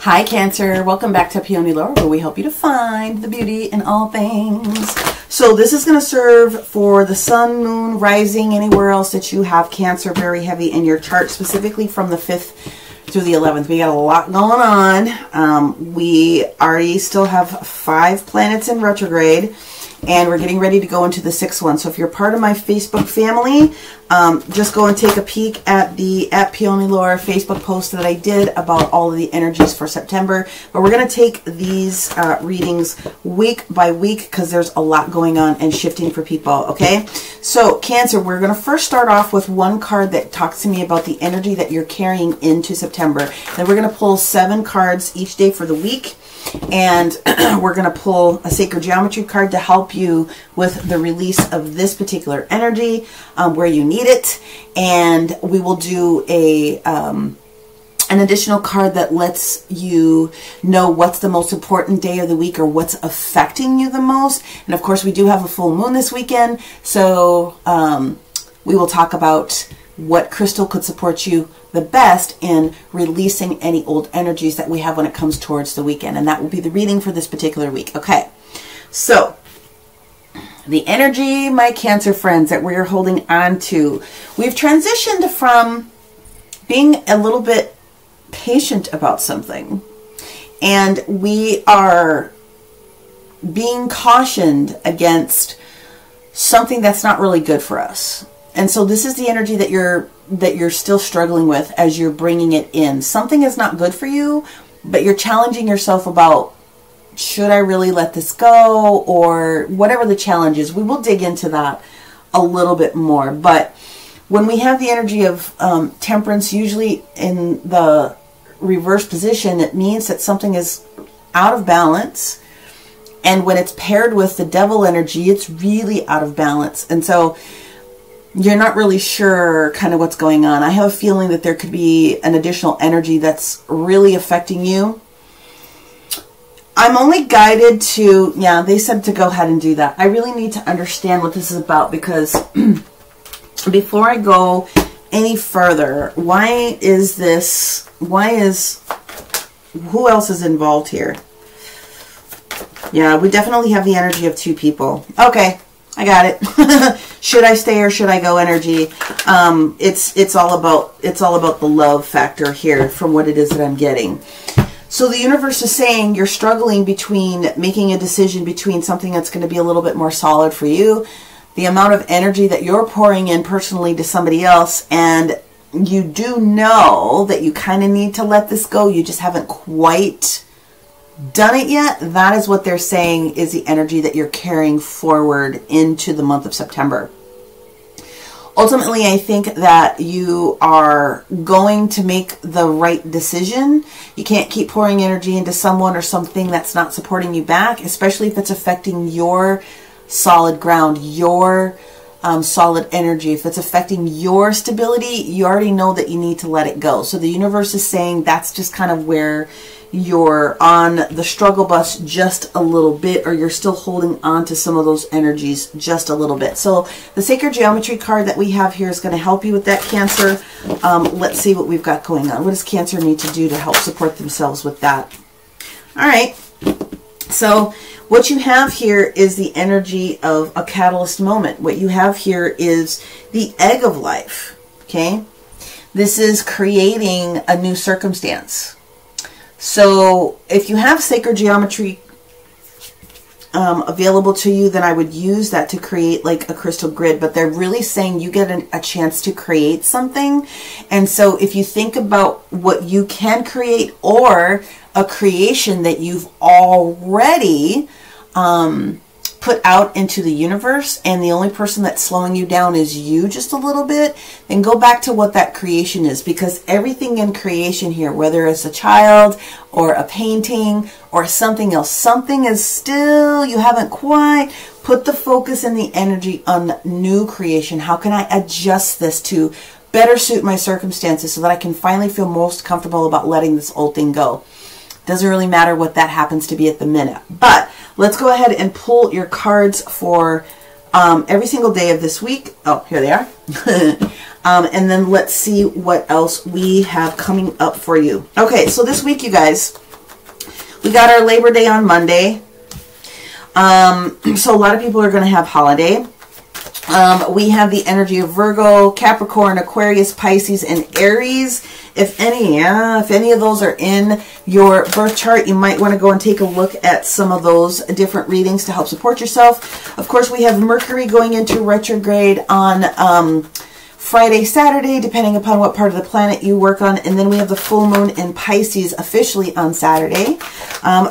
Hi Cancer, welcome back to Peony Lore, where we help you to find the beauty in all things. So this is going to serve for the sun, moon, rising, anywhere else that you have Cancer very heavy in your chart, specifically from the 5th through the 11th. We got a lot going on. We already still have 5 planets in retrograde, and we're getting ready to go into the 6th one. So if you're part of my Facebook family, just go and take a peek at the Peony Lore Facebook post that I did about all of the energies for September. But we're going to take these readings week by week because there's a lot going on and shifting for people, okay? So Cancer, we're going to first start off with one card that talks to me about the energy that you're carrying into September. Then we're going to pull 7 cards each day for the week. And we're going to pull a sacred geometry card to help you with the release of this particular energy, where you need it. And we will do an additional card that lets you know what's the most important day of the week or what's affecting you the most. And of course, we do have a full moon this weekend. So we will talk about what crystal could support you the best in releasing any old energies that we have when it comes towards the weekend. And that will be the reading for this particular week. Okay, so the energy, my Cancer friends, that we're holding on to. We've transitioned from being a little bit patient about something, and we are being cautioned against something that's not really good for us. And so this is the energy that you're still struggling with as you're bringing it in. Something is not good for you, but you're challenging yourself about, should I really let this go, or whatever the challenge is. We will dig into that a little bit more. But when we have the energy of temperance, usually in the reverse position, it means that something is out of balance. And when it's paired with the devil energy, it's really out of balance. And so you're not really sure kind of what's going on. I have a feeling that there could be an additional energy that's really affecting you. I'm only guided to, yeah, they said to go ahead and do that. I really need to understand what this is about, because before I go any further, who else is involved here? Yeah, we definitely have the energy of 2 people. Okay, I got it. Should I stay or should I go energy? It's all about the love factor here from what it is that I'm getting. So the universe is saying you're struggling between making a decision between something that's going to be a little bit more solid for you, the amount of energy that you're pouring in personally to somebody else, and you do know that you kind of need to let this go. You just haven't quite done it yet. That is what they're saying is the energy that you're carrying forward into the month of September. Ultimately, I think that you are going to make the right decision. You can't keep pouring energy into someone or something that's not supporting you back, especially if it's affecting your solid ground, your solid energy. If it's affecting your stability, you already know that you need to let it go. So the universe is saying that's just kind of where you're on the struggle bus just a little bit, or you're still holding on to some of those energies just a little bit. So the sacred geometry card that we have here is going to help you with that, Cancer. Let's see what we've got going on. What does Cancer need to do to help support themselves with that? All right. So what you have here is the energy of a catalyst moment. What you have here is the egg of life. Okay. This is creating a new circumstance. So if you have sacred geometry available to you, then I would use that to create like a crystal grid. But they're really saying you get a chance to create something. And so if you think about what you can create, or a creation that you've already put out into the universe, and the only person that's slowing you down is you just a little bit, then go back to what that creation is. Because everything in creation here, whether it's a child or a painting or something else, something is still, you haven't quite put the focus and the energy on new creation. How can I adjust this to better suit my circumstances so that I can finally feel most comfortable about letting this old thing go? Doesn't really matter what that happens to be at the minute. But let's go ahead and pull your cards for every single day of this week. Oh, here they are. And then let's see what else we have coming up for you. Okay, so this week, you guys, We got our Labor Day on Monday. So a lot of people are going to have holiday. We have the energy of Virgo, Capricorn, Aquarius, Pisces, and Aries. If any of those are in your birth chart, you might want to go and take a look at some of those different readings to help support yourself. Of course, we have Mercury going into retrograde on Friday, Saturday, depending upon what part of the planet you work on. And then we have the full moon in Pisces officially on Saturday.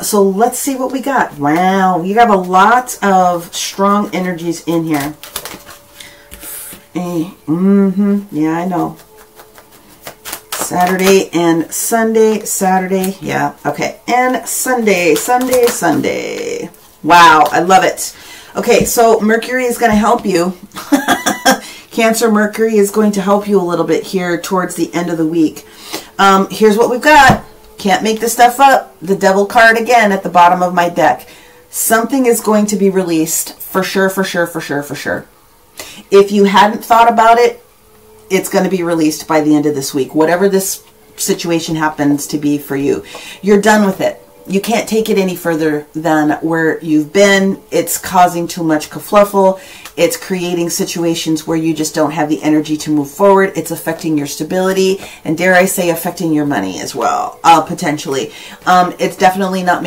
So let's see what we got. Wow, you have a lot of strong energies in here. Yeah, I know. Saturday and Sunday. Saturday, yeah, okay. And Sunday. Wow, I love it. Okay, so Mercury is going to help you. Cancer Mercury is going to help you a little bit here towards the end of the week. Here's what we've got. Can't make this stuff up. The Devil card again at the bottom of my deck. Something is going to be released for sure. If you hadn't thought about it, it's going to be released by the end of this week. Whatever this situation happens to be for you, you're done with it. You can't take it any further than where you've been. It's causing too much kerfluffle. It's creating situations where you just don't have the energy to move forward. It's affecting your stability, and dare I say, affecting your money as well, potentially. It's definitely not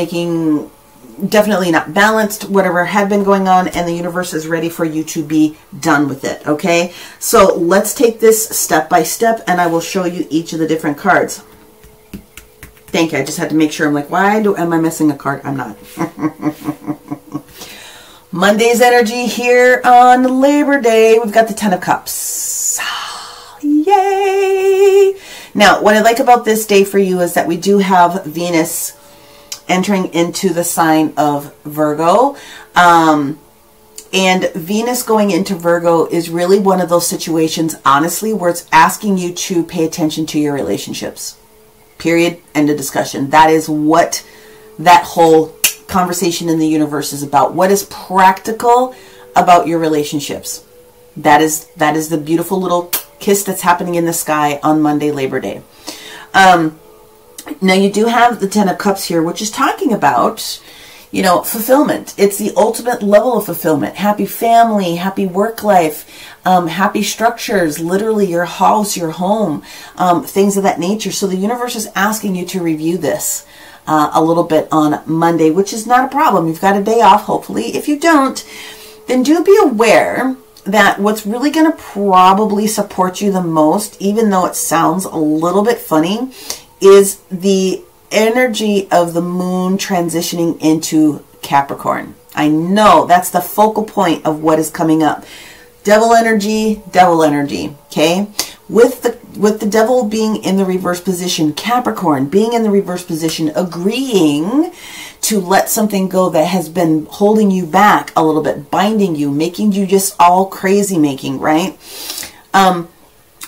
balanced, whatever had been going on, and the universe is ready for you to be done with it, okay? So let's take this step by step, and I will show you each of the different cards. Thank you. I just had to make sure. I'm like, am I missing a card? I'm not. Monday's energy here on Labor Day. We've got the Ten of Cups. Yay! Now, what I like about this day for you is that we do have Venus entering into the sign of Virgo. And Venus going into Virgo is really one of those situations, honestly, where it's asking you to pay attention to your relationships. Period. End of discussion. That is what that whole conversation in the universe is about. What is practical about your relationships? That is the beautiful little kiss that's happening in the sky on Monday, Labor Day. Now you do have the Ten of Cups here, which is talking about, you know, fulfillment. It's the ultimate level of fulfillment. Happy family, happy work life, happy structures, literally your house, your home, things of that nature. So the universe is asking you to review this a little bit on Monday, which is not a problem. You've got a day off, hopefully. If you don't, then do be aware that what's really going to probably support you the most, even though it sounds a little bit funny, is the energy of the moon transitioning into Capricorn. I know that's the focal point of what is coming up. Devil energy, okay? With the devil being in the reverse position, Capricorn being in the reverse position, agreeing to let something go that has been holding you back a little bit, binding you, making you just all crazy making, right?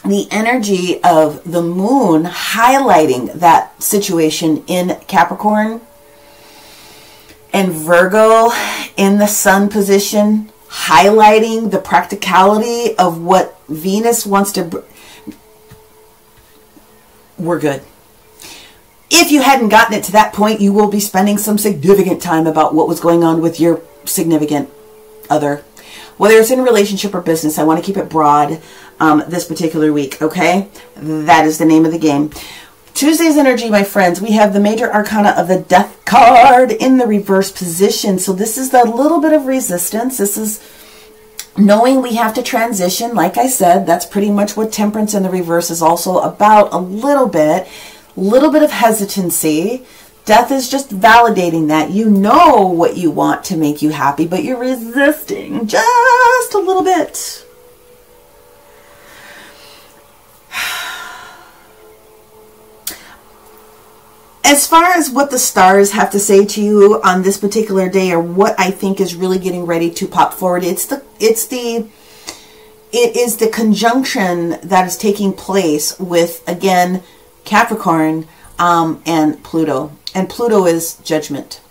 The energy of the moon highlighting that situation in Capricorn, and Virgo in the sun position, highlighting the practicality of what Venus wants to... We're good. If you hadn't gotten it to that point, you will be spending some significant time about what was going on with your significant other. Whether it's in a relationship or business, I want to keep it broad this particular week, okay? That is the name of the game. Tuesday's energy, my friends, we have the major arcana of the Death card in the reverse position. So this is the little bit of resistance. This is knowing we have to transition. Like I said, that's pretty much what Temperance in the reverse is also about, a little bit of hesitancy. Death is just validating that. You know what you want to make you happy, but you're resisting just a little bit. As far as what the stars have to say to you on this particular day, or what I think is really getting ready to pop forward, it is the conjunction that is taking place with, again, Capricorn and Pluto. And Pluto is judgment.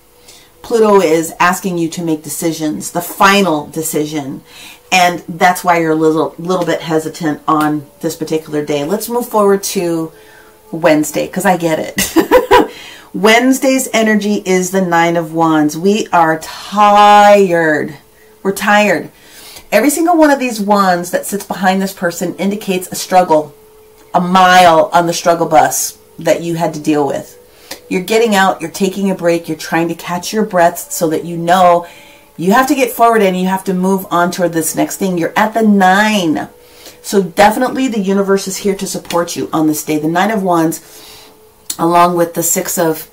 Pluto is asking you to make decisions, the final decision. And that's why you're a little bit hesitant on this particular day. Let's move forward to Wednesday, because I get it. Wednesday's energy is the Nine of Wands. We are tired. We're tired. Every single one of these wands that sits behind this person indicates a struggle, a mile on the struggle bus that you had to deal with. You're getting out, you're taking a break, you're trying to catch your breath so that you know you have to get forward and you have to move on toward this next thing. You're at the 9. So definitely the universe is here to support you on this day. The 9 of Wands, along with the 6 of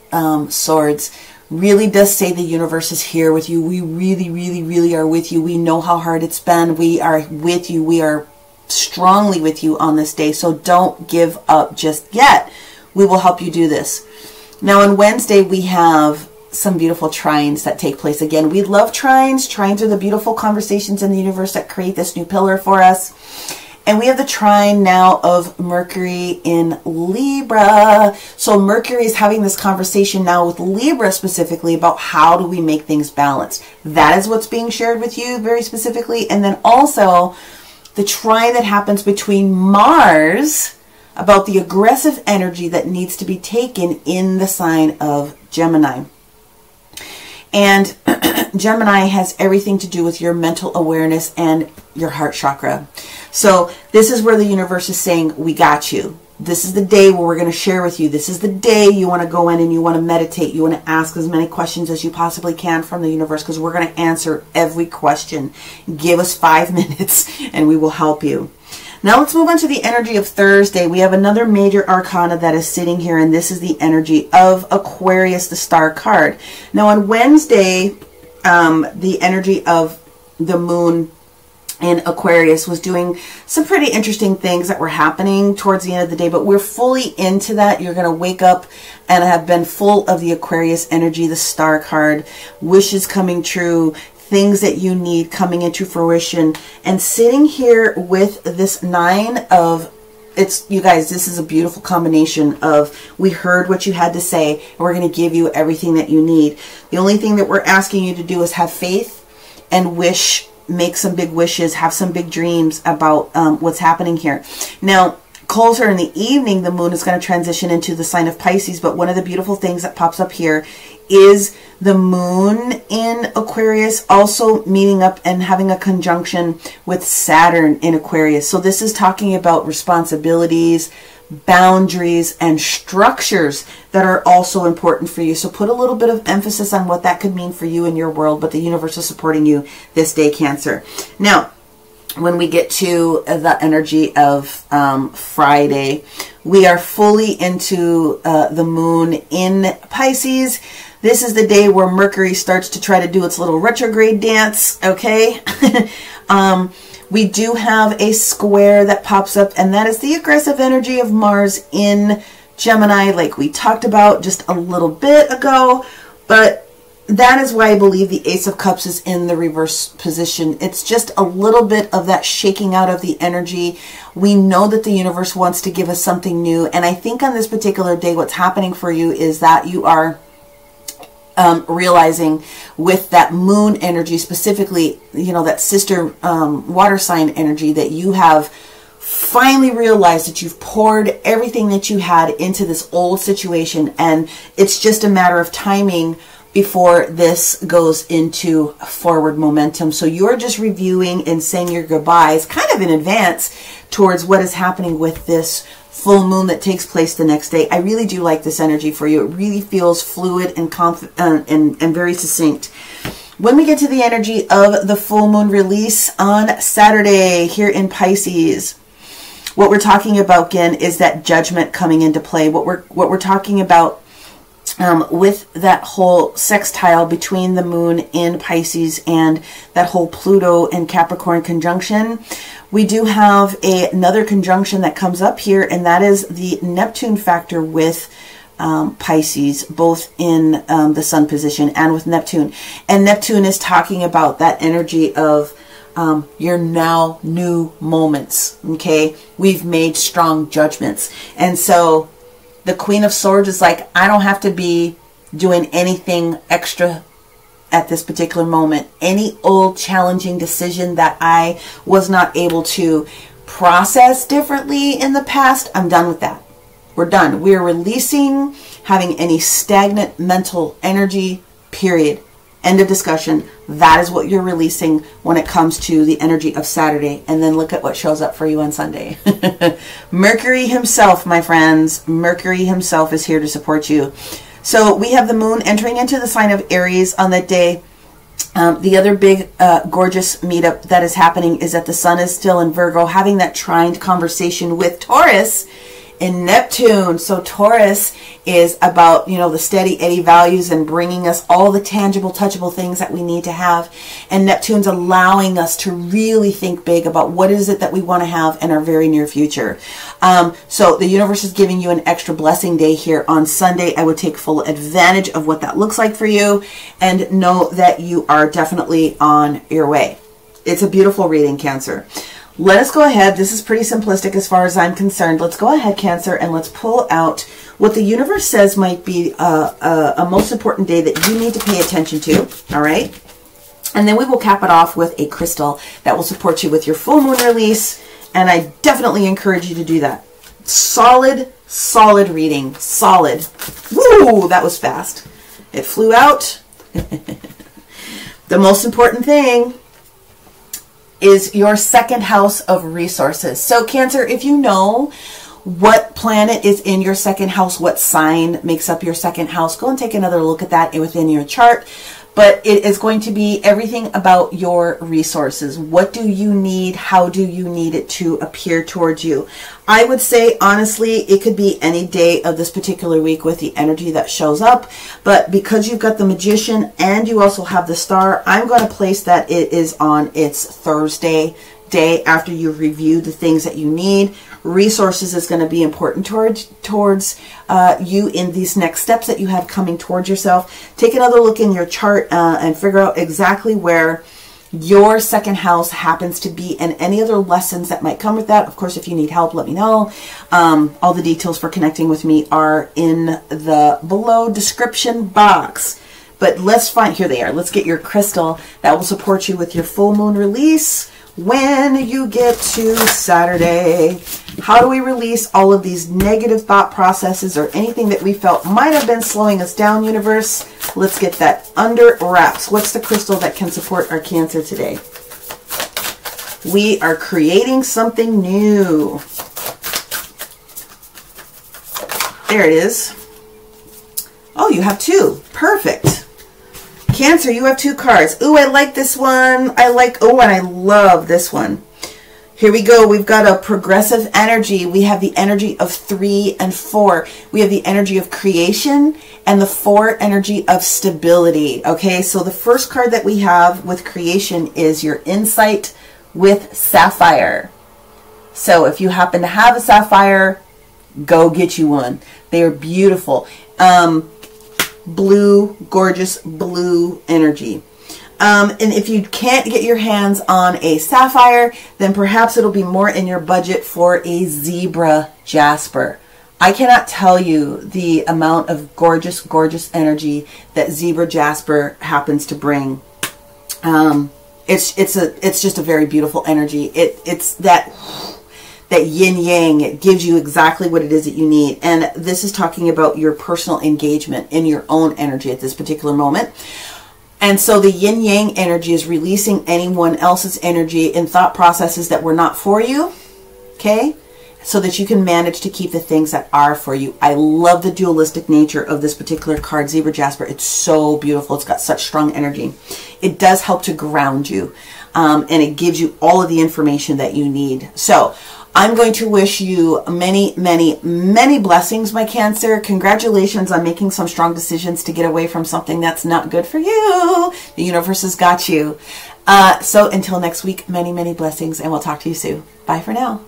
Swords, really does say the universe is here with you. We really, really, really are with you. We know how hard it's been. We are with you. We are strongly with you on this day. So don't give up just yet. We will help you do this. Now on Wednesday, we have some beautiful trines that take place. Again, we love trines. Trines are the beautiful conversations in the universe that create this new pillar for us. And we have the trine now of Mercury in Libra. So Mercury is having this conversation now with Libra specifically about how do we make things balanced. That is what's being shared with you very specifically. And then also the trine that happens between Mars about the aggressive energy that needs to be taken in the sign of Gemini. And Gemini has everything to do with your mental awareness and your heart chakra. So this is where the universe is saying, we got you. This is the day where we're going to share with you. This is the day you want to go in and you want to meditate. You want to ask as many questions as you possibly can from the universe, because we're going to answer every question. Give us 5 minutes and we will help you. Now let's move on to the energy of Thursday. We have another major arcana that is sitting here, and this is the energy of Aquarius, the star card. Now on Wednesday, the energy of the moon in Aquarius was doing some pretty interesting things that were happening towards the end of the day, but we're fully into that. You're going to wake up and have been full of the Aquarius energy, the star card, wishes coming true, things that you need coming into fruition. And sitting here with this 9 of, you guys, this is a beautiful combination of, we heard what you had to say, and we're going to give you everything that you need. The only thing that we're asking you to do is have faith and wish, make some big wishes, have some big dreams about what's happening here. Now, closer in the evening, the moon is going to transition into the sign of Pisces, but one of the beautiful things that pops up here is the moon in Aquarius also meeting up and having a conjunction with Saturn in Aquarius. So this is talking about responsibilities, boundaries, and structures that are also important for you. So put a little bit of emphasis on what that could mean for you in your world, but the universe is supporting you this day, Cancer. Now, when we get to the energy of Friday, we are fully into the moon in Pisces. This is the day where Mercury starts to try to do its little retrograde dance, okay? We do have a square that pops up, and that is the aggressive energy of Mars in Gemini, like we talked about just a little bit ago. But that is why I believe the Ace of Cups is in the reverse position. It's just a little bit of that shaking out of the energy. We know that the universe wants to give us something new. And I think on this particular day, what's happening for you is that you are realizing with that moon energy, specifically, you know, that sister water sign energy, that you have finally realized that you've poured everything that you had into this old situation. And it's just a matter of timing before this goes into forward momentum. So you're just reviewing and saying your goodbyes kind of in advance towards what is happening with this full moon that takes place the next day. I really do like this energy for you. It really feels fluid and and very succinct. When we get to the energy of the full moon release on Saturday here in Pisces, what we're talking about again is that judgment coming into play. What we're talking about with that whole sextile between the moon in Pisces and that whole Pluto and Capricorn conjunction, we do have another conjunction that comes up here, and that is the Neptune factor with Pisces, both in the sun position and with Neptune. And Neptune is talking about that energy of your now new moments, okay? We've made strong judgments. And so the Queen of Swords is like, I don't have to be doing anything extra at this particular moment. Any old challenging decision that I was not able to process differently in the past, I'm done with that. We're done. We are releasing having any stagnant mental energy, period. End of discussion. That is what you're releasing when it comes to the energy of Saturday. And then look at what shows up for you on Sunday. Mercury himself, my friends. Mercury himself is here to support you. So we have the moon entering into the sign of Aries on that day. The other big, gorgeous meetup that is happening is that the sun is still in Virgo, having that trined conversation with Taurus in Neptune. So Taurus is about, you know, the steady Eddie values and bringing us all the tangible, touchable things that we need to have. And Neptune's allowing us to really think big about what is it that we want to have in our very near future. So the universe is giving you an extra blessing day here on Sunday. I would take full advantage of what that looks like for you and know that you are definitely on your way. It's a beautiful reading, Cancer. Let us go ahead. This is pretty simplistic as far as I'm concerned. Let's go ahead, Cancer, and let's pull out what the universe says might be a most important day that you need to pay attention to. All right. And then we will cap it off with a crystal that will support you with your full moon release. And I definitely encourage you to do that. Solid, solid reading. Solid. Woo, that was fast. It flew out. The most important thing is your second house of resources. So Cancer, if you know what planet is in your second house, what sign makes up your second house, go and take another look at that within your chart. But it is going to be everything about your resources. What do you need? How do you need it to appear towards you? I would say, honestly, it could be any day of this particular week with the energy that shows up. But because you've got the Magician and you also have the Star, I'm going to place that it is on its Thursday day after you've reviewed the things that you need. Resources is going to be important towards you in these next steps that you have coming towards yourself. Take another look in your chart and figure out exactly where your second house happens to be and any other lessons that might come with that. Of course, if you need help, let me know. All the details for connecting with me are in the below description box. But let's find, here they are. Let's get your crystal that will support you with your full moon release when you get to Saturday. How do we release all of these negative thought processes or anything that we felt might have been slowing us down, universe? Let's get that under wraps. What's the crystal that can support our Cancer today? We are creating something new. There it is. Oh, you have two. Perfect. Cancer, you have two cards. Ooh, I like this one. Oh, and I love this one. Here we go. We've got a progressive energy. We have the energy of 3 and 4. We have the energy of creation and the 4 energy of stability. Okay, so the first card that we have with creation is your insight with sapphire. So if you happen to have a sapphire, go get you one. They are beautiful. Blue, gorgeous blue energy. And if you can't get your hands on a sapphire, then perhaps it'll be more in your budget for a zebra jasper. I cannot tell you the amount of gorgeous, gorgeous energy that zebra jasper happens to bring. It's just a very beautiful energy. It's that yin yang. It gives you exactly what it is that you need. And this is talking about your personal engagement in your own energy at this particular moment. And so the yin yang energy is releasing anyone else's energy in thought processes that were not for you. Okay? So that you can manage to keep the things that are for you. I love the dualistic nature of this particular card, Zebra Jasper. It's so beautiful. It's got such strong energy. It does help to ground you. And it gives you all of the information that you need. So I'm going to wish you many, many, many blessings, my Cancer. Congratulations on making some strong decisions to get away from something that's not good for you. The universe has got you. So until next week, many, many blessings, and we'll talk to you soon. Bye for now.